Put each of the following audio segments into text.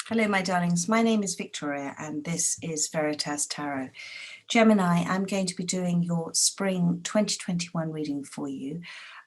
Hello, my darlings. My name is Victoria, and this is Veritas Tarot. Gemini, I'm going to be doing your Spring 2021 reading for you.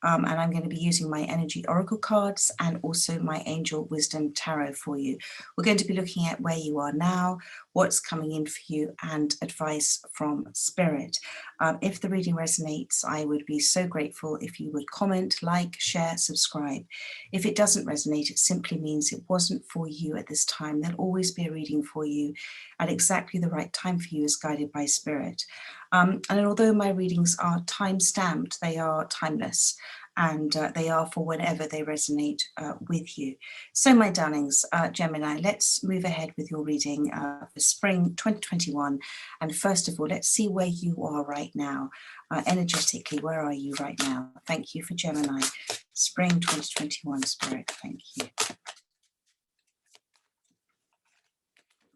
And I'm going to be using my Energy Oracle cards and also my Angel Wisdom Tarot for you. We're going to be looking at where you are now, what's coming in for you, and advice from Spirit. If the reading resonates, I would be so grateful if you would comment, like, share, subscribe. If it doesn't resonate, it simply means it wasn't for you at this time. There'll always be a reading for you at exactly the right time for you as guided by Spirit. And although my readings are time-stamped, they are timeless, and they are for whenever they resonate with you. So my darlings, Gemini, let's move ahead with your reading for Spring 2021. And first of all, let's see where you are right now. Energetically, where are you right now? Thank you for Gemini. Spring 2021, Spirit, thank you.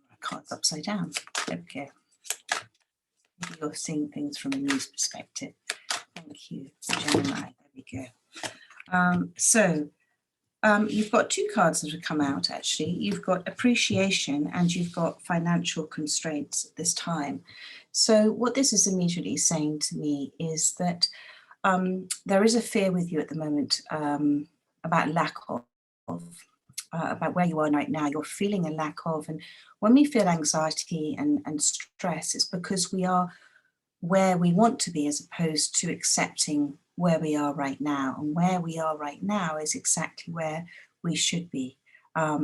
My card's upside down. There we go. Maybe you're seeing things from a news perspective. Thank you, Gemini. There we go. You've got two cards that have come out, actually. You've got appreciation and you've got financial constraints at this time. So what this is immediately saying to me is that there is a fear with you at the moment about lack of, about where you are right now. You're feeling a lack of, and when we feel anxiety and stress, it's because we are where we want to be as opposed to accepting where we are right now. And where we are right now is exactly where we should be. Let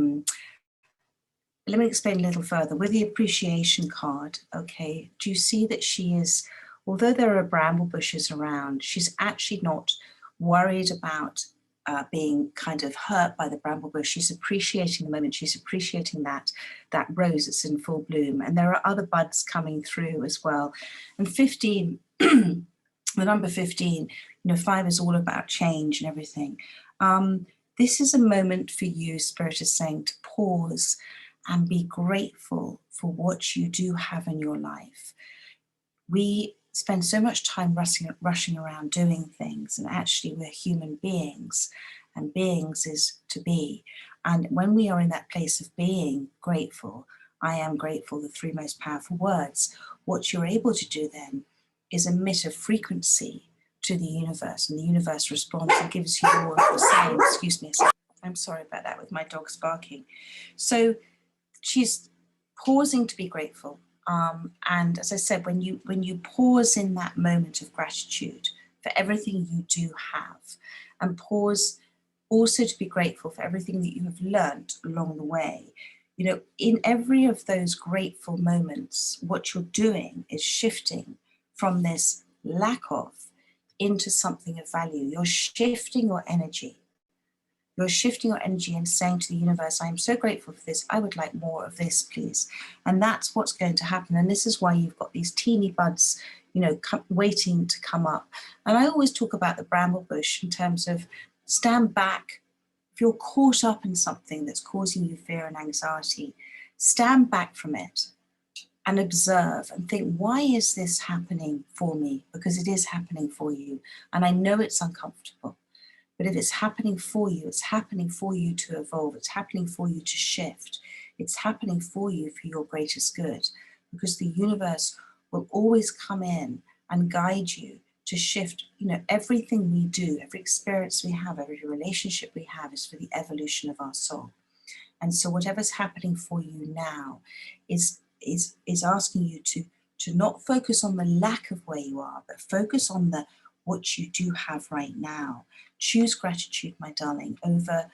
me explain a little further. With the appreciation card, okay, do you see that she is, although there are bramble bushes around, she's actually not worried about being kind of hurt by the bramble bush. She's appreciating the moment. She's appreciating that rose that's in full bloom. And there are other buds coming through as well. And 15, the number 15, 5 is all about change and everything. This is a moment for you, Spirit is saying, to pause and be grateful for what you do have in your life. We spend so much time rushing around doing things, and actually we're human beings, and beings is to be. And when we are in that place of being grateful, I am grateful, the three most powerful words, what you're able to do then is emit a frequency to the universe, and the universe responds and gives you more of the same. Excuse me, I'm sorry about that with my dog's barking. So she's pausing to be grateful. And as I said, when you pause in that moment of gratitude for everything you do have, and pause also to be grateful for everything that you have learned along the way, in every of those grateful moments, what you're doing is shifting from this lack of into something of value. You're shifting your energy. You're shifting your energy and saying to the universe, I am so grateful for this. I would like more of this, please. And that's what's going to happen. And this is why you've got these teeny buds, waiting to come up. And I always talk about the bramble bush in terms of stand back. If you're caught up in something that's causing you fear and anxiety, stand back from it and observe and think, why is this happening for me? Because it is happening for you. And I know it's uncomfortable. But if it's happening for you, it's happening for you to evolve. It's happening for you to shift. It's happening for you for your greatest good, because the universe will always come in and guide you to shift. Everything we do, every experience we have, every relationship we have is for the evolution of our soul. And so whatever's happening for you now is asking you to not focus on the lack of where you are, but focus on what you do have right now. Choose gratitude, my darling, over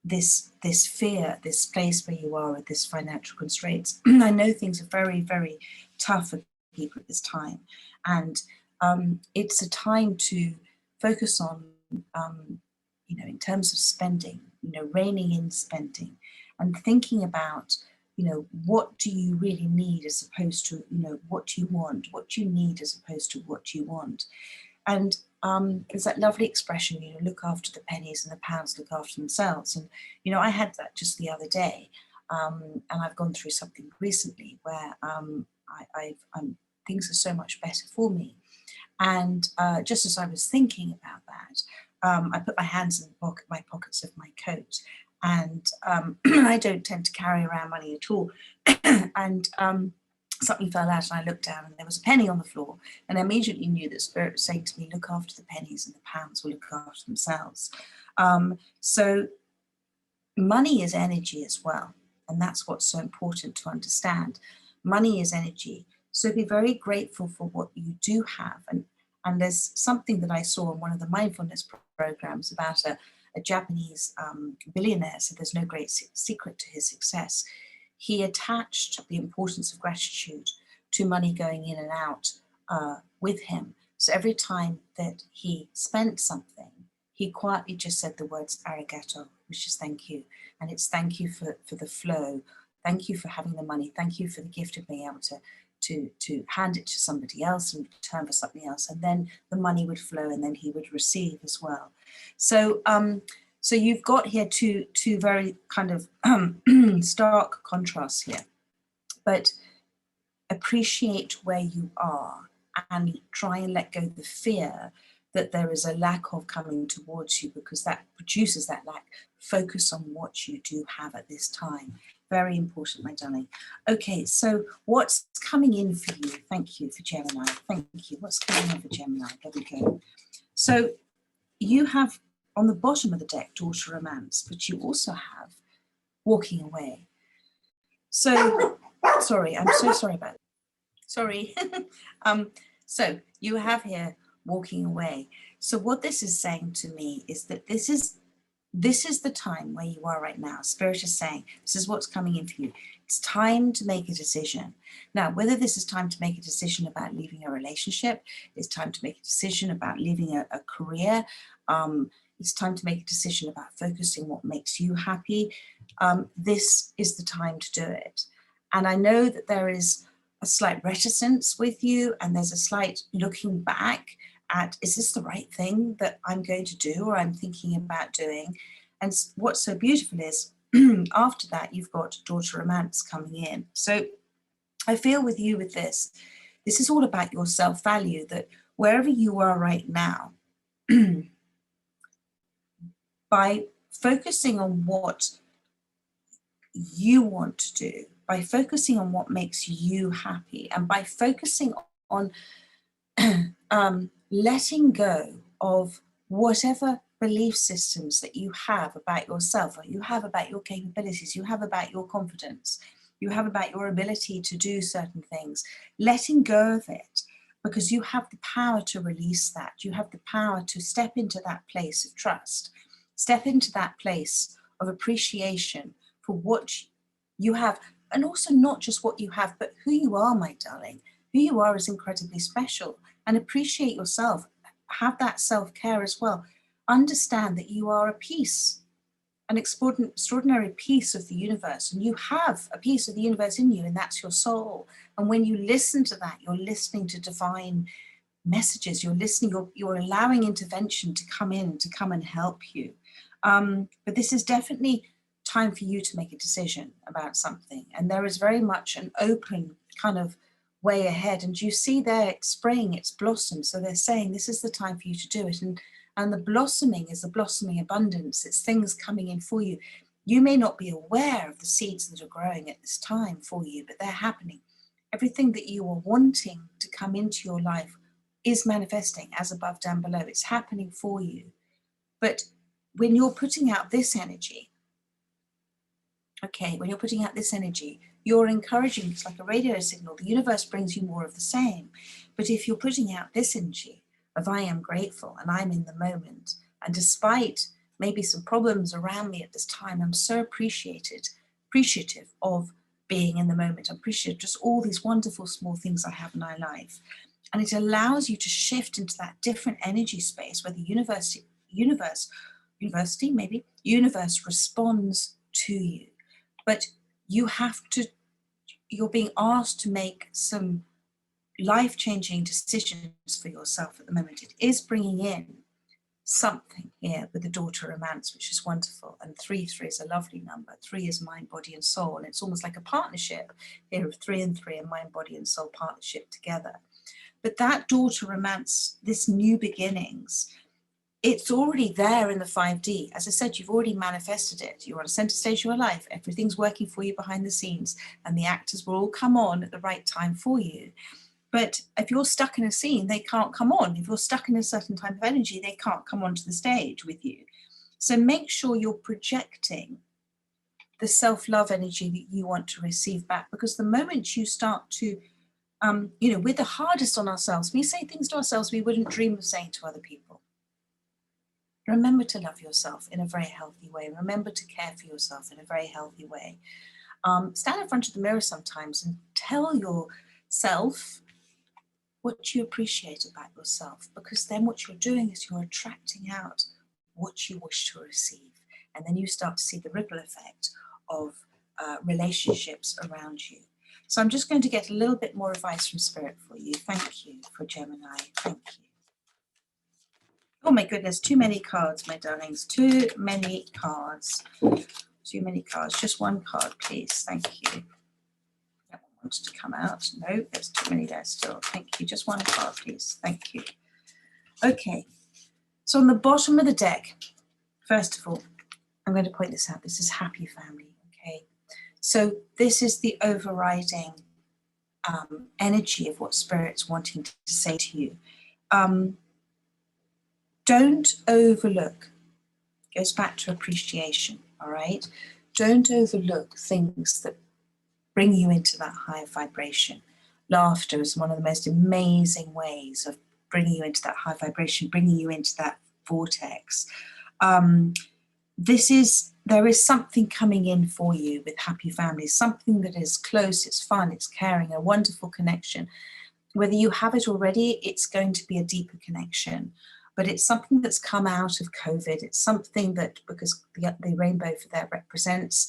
this fear, this place where you are with this financial constraints. I know things are very, very tough for people at this time. And it's a time to focus on, in terms of spending, reining in spending and thinking about, what do you really need as opposed to, what you want, what you need as opposed to what you want. And there's that lovely expression, look after the pennies and the pounds look after themselves. And, I had that just the other day. And I've gone through something recently where things are so much better for me. And just as I was thinking about that, I put my hands in my pockets of my coat, and I don't tend to carry around money at all. And something fell out, and I looked down, and there was a penny on the floor, and I immediately knew that Spirit was saying to me, look after the pennies, and the pounds will look after themselves. So money is energy as well, and that's what's so important to understand. Money is energy, so be very grateful for what you do have. And there's something that I saw in one of the mindfulness programs about a Japanese billionaire, so there's no great secret to his success. He attached the importance of gratitude to money going in and out with him. So every time that he spent something, he quietly just said the words arigato, which is thank you. And it's thank you for the flow. Thank you for having the money. Thank you for the gift of being able to hand it to somebody else and return for something else. And then the money would flow, and then he would receive as well. So so you've got here two very kind of stark contrasts here, but appreciate where you are and try and let go of the fear that there is a lack of coming towards you, because that produces that lack. Focus on what you do have at this time. Very important, my darling. Okay, so what's coming in for you? Thank you for Gemini. Thank you. What's coming in for Gemini? There we go. So you have on the bottom of the deck, Daughter Romance, but you also have Walking Away. So, sorry, I'm so sorry about it. Sorry. So you have here Walking Away. So what this is saying to me is that this is the time where you are right now. Spirit is saying, this is what's coming in for you. It's time to make a decision. Now, whether this is time to make a decision about leaving a relationship, it's time to make a decision about leaving a career, it's time to make a decision about focusing what makes you happy. This is the time to do it. And I know that there is a slight reticence with you, and there's a slight looking back at, is this the right thing that I'm going to do or I'm thinking about doing? And what's so beautiful is after that, you've got Daughter Romance coming in. So I feel with you with this is all about your self-value, that wherever you are right now, by focusing on what you want to do, by focusing on what makes you happy, and by focusing on letting go of whatever belief systems that you have about yourself, or you have about your capabilities, you have about your confidence, you have about your ability to do certain things, letting go of it, because you have the power to release that. You have the power to step into that place of trust, step into that place of appreciation for what you have, and also not just what you have, but who you are, my darling. Who you are is incredibly special, and appreciate yourself. Have that self-care as well. Understand that you are a piece, an extraordinary piece of the universe, and you have a piece of the universe in you, and that's your soul. And when you listen to that, you're listening to divine messages. You're listening, you're allowing intervention to come in, to come and help you. But this is definitely time for you to make a decision about something, and there is very much an open kind of way ahead. And you see there, it's spring, it's blossom, so they're saying this is the time for you to do it. And the blossoming is the blossoming abundance. It's things coming in for you. You may not be aware of the seeds that are growing at this time for you, but they're happening. Everything that you are wanting to come into your life is manifesting, as above, down below. It's happening for you. But when you're putting out this energy, okay, when you're putting out this energy, you're encouraging, it's like a radio signal. The universe brings you more of the same. But if you're putting out this energy of I am grateful and I'm in the moment, and despite maybe some problems around me at this time, I'm so appreciative of being in the moment. I'm appreciative of just all these wonderful small things I have in my life. And it allows you to shift into that different energy space where the universe responds to you. But you're being asked to make some life-changing decisions for yourself at the moment. It is bringing in something here with the Daughter Romance, which is wonderful. And 3 is a lovely number. 3 is mind, body, and soul. And it's almost like a partnership here of 3 and 3, a mind, body, and soul partnership together. But that Daughter Romance, this new beginnings, it's already there in the 5D. As I said, you've already manifested it. You're on a center stage of your life. Everything's working for you behind the scenes, and the actors will all come on at the right time for you. But if you're stuck in a scene, they can't come on. If you're stuck in a certain type of energy, they can't come onto the stage with you. So make sure you're projecting the self-love energy that you want to receive back, because the moment you start to, we're the hardest on ourselves. We say things to ourselves we wouldn't dream of saying to other people. Remember to love yourself in a very healthy way. Remember to care for yourself in a very healthy way. Stand in front of the mirror sometimes and tell yourself what you appreciate about yourself, because then what you're doing is you're attracting out what you wish to receive. And then you start to see the ripple effect of relationships around you. So I'm just going to get a little bit more advice from Spirit for you. Thank you for Gemini. Thank you. Oh my goodness, too many cards, my darlings. Too many cards. Too many cards. Just one card, please. Thank you. That one wants to come out. No, there's too many there still. Thank you. Just one card, please. Thank you. Okay. So on the bottom of the deck, first of all, I'm going to point this out. This is happy family, okay? So this is the overriding energy of what Spirit's wanting to say to you. Don't overlook. Goes back to appreciation, all right? Don't overlook things that bring you into that higher vibration. Laughter is one of the most amazing ways of bringing you into that high vibration, bringing you into that vortex. There is something coming in for you with happy families, something that is close, it's fun, it's caring, a wonderful connection. Whether you have it already, it's going to be a deeper connection. But it's something that's come out of COVID. It's something that, because the rainbow for that represents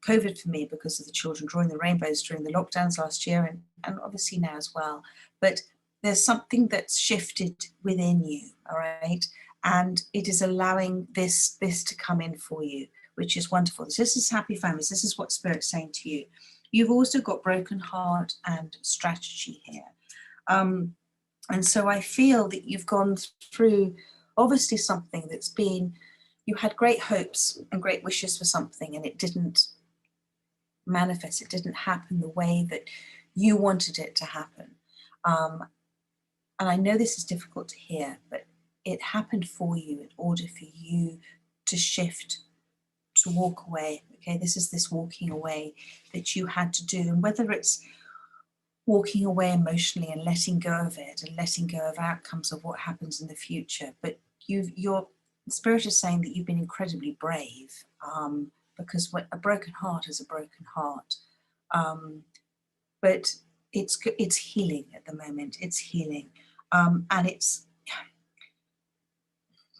COVID for me, because of the children drawing the rainbows during the lockdowns last year, and obviously now as well. But there's something that's shifted within you, all right? And it is allowing this to come in for you, which is wonderful. This is happy families. This is what Spirit's saying to you. You've also got broken heart and strategy here. And so I feel that you've gone through obviously something that's been, you had great hopes and great wishes for something, and it didn't manifest. It didn't happen the way that you wanted it to happen. And I know this is difficult to hear, but it happened for you in order for you to shift, to walk away. Okay, this is this walking away that you had to do. And whether it's walking away emotionally and letting go of it and letting go of outcomes of what happens in the future. But your Spirit is saying that you've been incredibly brave, because a broken heart is a broken heart. But it's healing at the moment. It's healing. And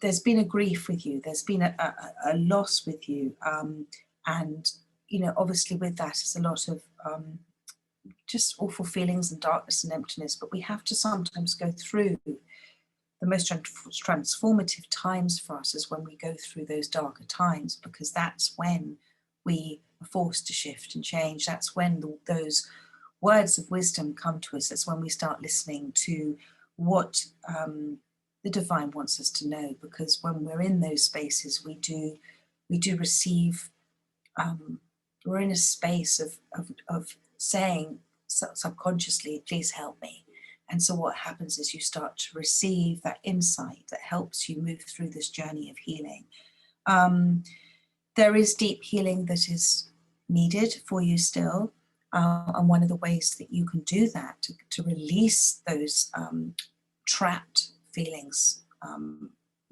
there's been a grief with you. There's been a loss with you. And, obviously with that is a lot of just awful feelings and darkness and emptiness, but we have to sometimes go through the most transformative times for us is when we go through those darker times, because that's when we are forced to shift and change. That's when those words of wisdom come to us. That's when we start listening to what the divine wants us to know, because when we're in those spaces, we do receive, we're in a space of saying subconsciously, please help me. And so what happens is you start to receive that insight that helps you move through this journey of healing. There is deep healing that is needed for you still. And one of the ways that you can do that, to release those trapped feelings,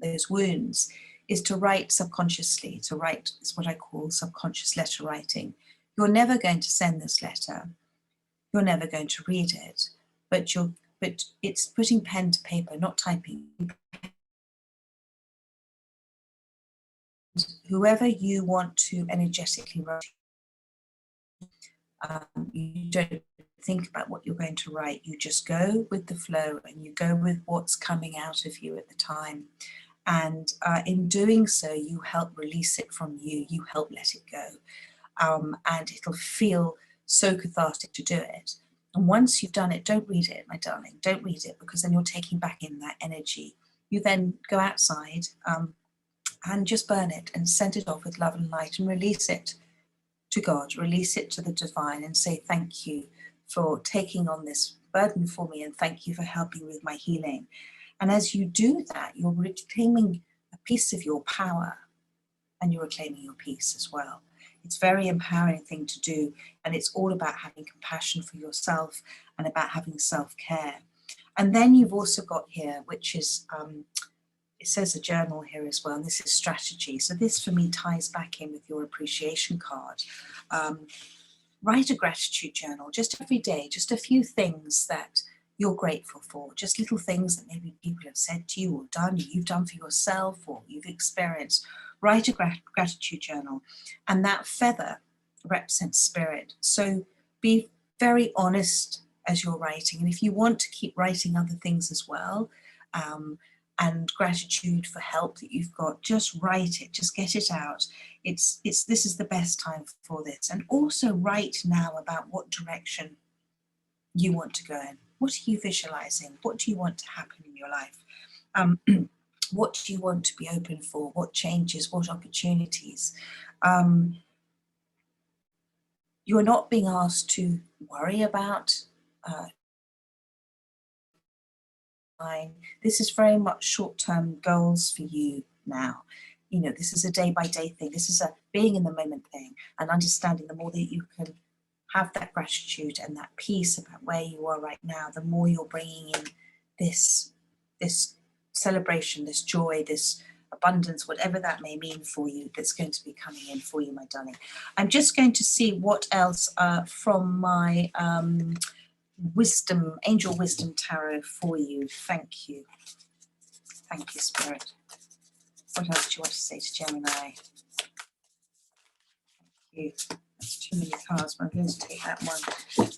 those wounds, is to write subconsciously. To write is what I call subconscious letter writing. You're never going to send this letter. You're never going to read it, but it's putting pen to paper, not typing. Whoever you want to energetically write, you don't think about what you're going to write. You just go with the flow and you go with what's coming out of you at the time. And in doing so, you help release it from you. You help let it go. And it'll feel so cathartic to do it. And once you've done it, don't read it, my darling. Don't read it, because then you're taking back in that energy. you then go outside and just burn it and send it off with love and light and release it to God, release it to the divine, and say thank you for taking on this burden for me, and thank you for helping with my healing. And as you do that, you're reclaiming a piece of your power, and you're reclaiming your peace as well. It's a very empowering thing to do, and it's all about having compassion for yourself and about having self-care. And then you've also got here, which is, it says a journal here as well, and this is strategy. So this for me ties back in with your appreciation card. Write a gratitude journal just every day, just a few things that you're grateful for, just little things that maybe people have said to you or done, you've done for yourself or you've experienced. Write a gratitude journal, and that feather represents spirit. So be very honest as you're writing, and if you want to keep writing other things as well, and gratitude for help that you've got, just write it, just get it out. This is the best time for this. And also write now about what direction you want to go in. What are you visualizing? What do you want to happen in your life? What do you want to be open for? What changes? What opportunities? You're not being asked to worry about this is very much short-term goals for you now. You know, this is a day-by-day thing. This is a being in the moment thing, and understanding the more that you can have that gratitude and that peace about where you are right now, the more you're bringing in this celebration, this joy, this abundance, whatever that may mean for you, that's going to be coming in for you, my darling. I'm just going to see what else from my angel wisdom tarot for you. Thank you. Thank you, Spirit. What else do you want to say to Gemini? Thank you. That's too many cards, but I'm going to take that one.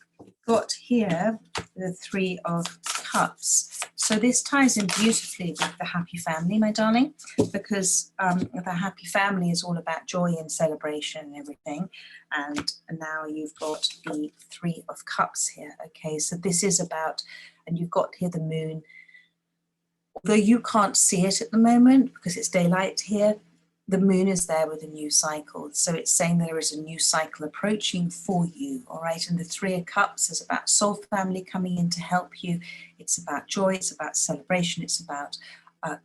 Got here the Three of Cups. So this ties in beautifully with the happy family, my darling, because the happy family is all about joy and celebration and everything. And now you've got the Three of Cups here. Okay, so this is about, and you've got here the moon. Although you can't see it at the moment because it's daylight here, the moon is there with a new cycle. So it's saying there is a new cycle approaching for you, all right? And the Three of Cups is about soul family coming in to help you. It's about joy, it's about celebration, it's about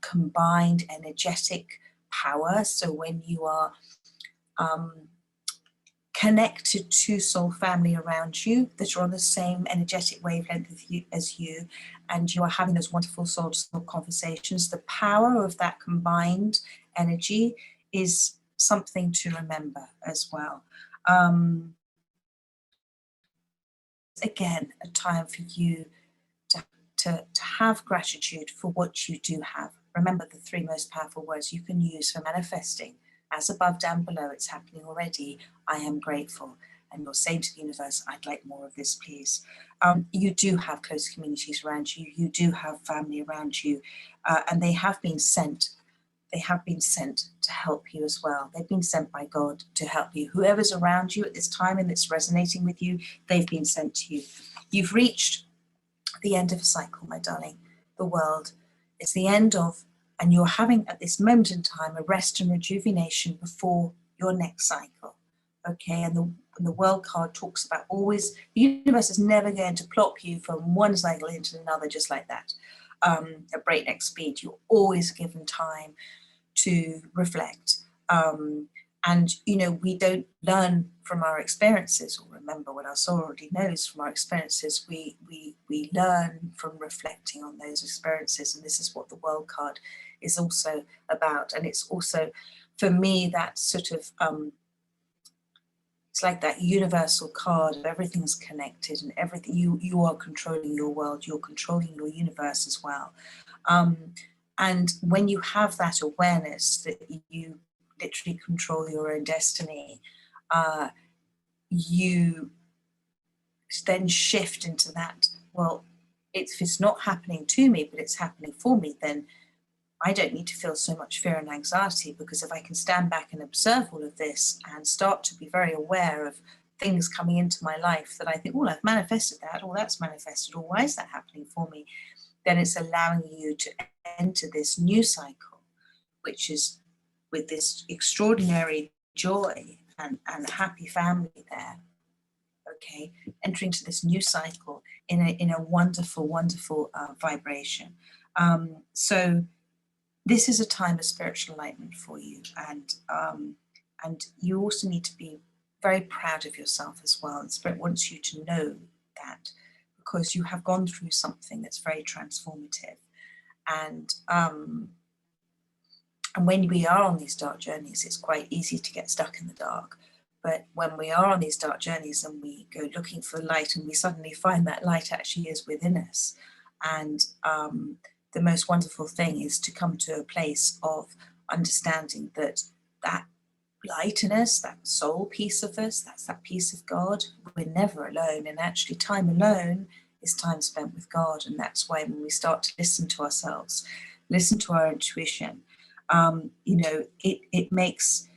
combined energetic power. So when you are connected to soul family around you that are on the same energetic wavelength as you, and you are having those wonderful soul-to-soul conversations, the power of that combined energy is something to remember as well. Again, a time for you to have gratitude for what you do have. Remember the three most powerful words you can use for manifesting. As above, down below, it's happening already. I am grateful. And you're saying to the universe, I'd like more of this, please. You do have close communities around you. You do have family around you. And they have been sent. They have been sent to help you as well. They've been sent by God to help you. Whoever's around you at this time and that's resonating with you, they've been sent to you. You've reached the end of a cycle, my darling. The world is the end of, and you're having at this moment in time a rest and rejuvenation before your next cycle. Okay, and the world card talks about always, the universe is never going to plop you from one cycle into another just like that, at breakneck speed. You're always given time to reflect. And, you know, we don't learn from our experiences or remember what our soul already knows from our experiences. We learn from reflecting on those experiences. And this is what the world card is also about. And it's also, for me, that sort of, it's like that universal card of everything's connected and everything, you are controlling your world, you're controlling your universe as well. And when you have that awareness that you literally control your own destiny, you then shift into that, well, if it's not happening to me, but it's happening for me, then I don't need to feel so much fear and anxiety, because if I can stand back and observe all of this and start to be very aware of things coming into my life that I think, oh, I've manifested that, or that's manifested, or why is that happening for me? then it's allowing you to enter this new cycle, which is with this extraordinary joy and happy family there. Okay, entering to this new cycle in a wonderful, wonderful vibration. So this is a time of spiritual enlightenment for you, and you also need to be very proud of yourself as well. And Spirit wants you to know that, because you have gone through something that's very transformative. And when we are on these dark journeys, it's quite easy to get stuck in the dark. But when we are on these dark journeys and we go looking for light, and we suddenly find that light actually is within us. And the most wonderful thing is to come to a place of understanding that that light in us, that soul piece of us, that's that piece of God. We're never alone. And actually, time alone is time spent with God. And that's why when we start to listen to ourselves, listen to our intuition, it makes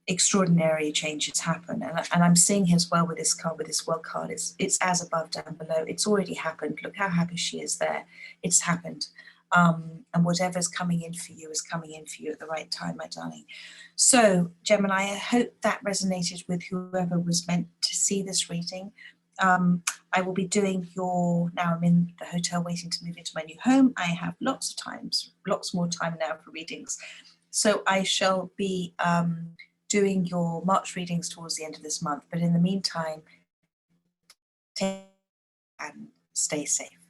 extraordinary changes happen. And I'm seeing as well with this card, with this world card, it's as above, down below. It's already happened. Look how happy she is there. It's happened. And whatever's coming in for you is coming in for you at the right time, my darling. So, Gemini, I hope that resonated with whoever was meant to see this reading. I will be doing now I'm in the hotel waiting to move into my new home. I have lots more time now for readings. So I shall be doing your March readings towards the end of this month. But in the meantime, take care and stay safe.